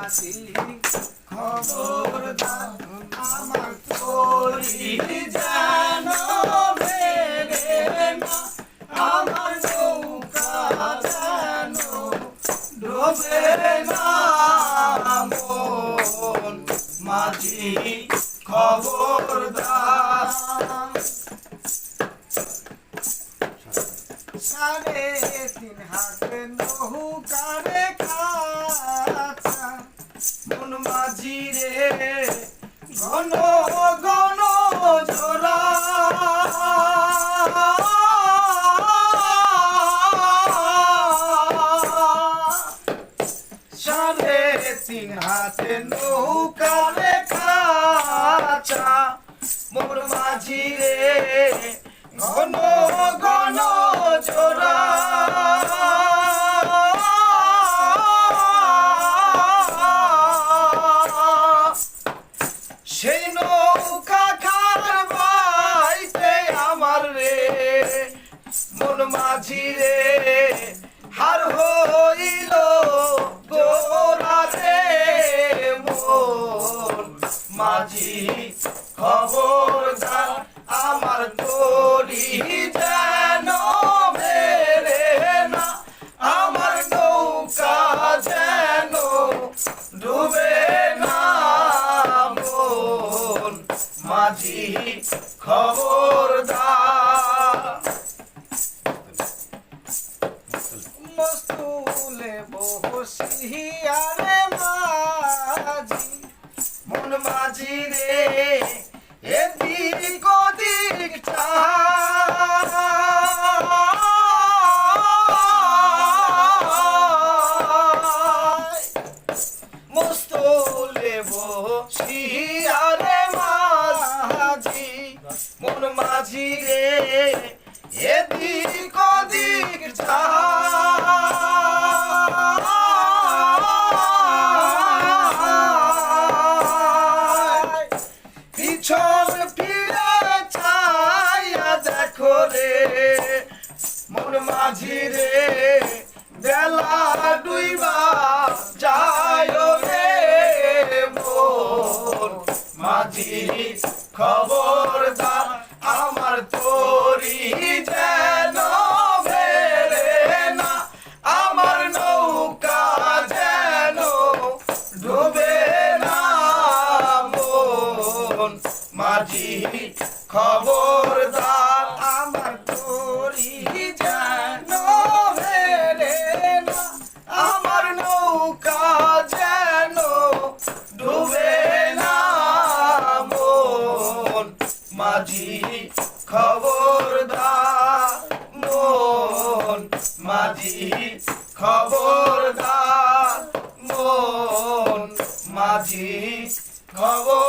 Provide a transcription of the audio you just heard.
মাঝি খবরদার আমার তোরি যেন ভেড়ে না, আমার নৌকা যেন ডোবে না। মন মাঝি খবরদার। 3.5 হাতে নৌকারে খাঁচা, মন মাঝি রে ঘন ঘন জোড়া। 3.5 হাতে নৌকারে খাঁচা, মন মাঝি রে ঘন ঘন জোড়া। সেই নৌকা খার বাইতে আমার রে মন মাঝি রে হার হইল গোরা রে। মন মাঝি খবরদার আমার তোরি যেন ভেড়ে না, আমার নৌকা যেন ডুবে না। মন মাঝি খবরদার। মস্তুলে বসিয়ারে মাঝি, মন মাঝি রে এদিক ওদিক চায়। মস্তুলে বসিয়ারে মাঝি, মন মাঝি রে এদিক ওদিক চায়। পিছন ফিরে চাইয়া দেখো রে মন মাঝি রে বেলা ডুইবা যায় রে। মন মাঝি খবরদার আমার তোরি যেন ভেড়ে না, আমার নৌকা যেন ডুবে না। মন মাঝি খবরদার আমার তোরি যেন ভেড়ে না, আমার নৌকা যেন ডুবে না। মন মাঝি খবরদার। মন মাঝি খবরদার। মন মাঝি খবর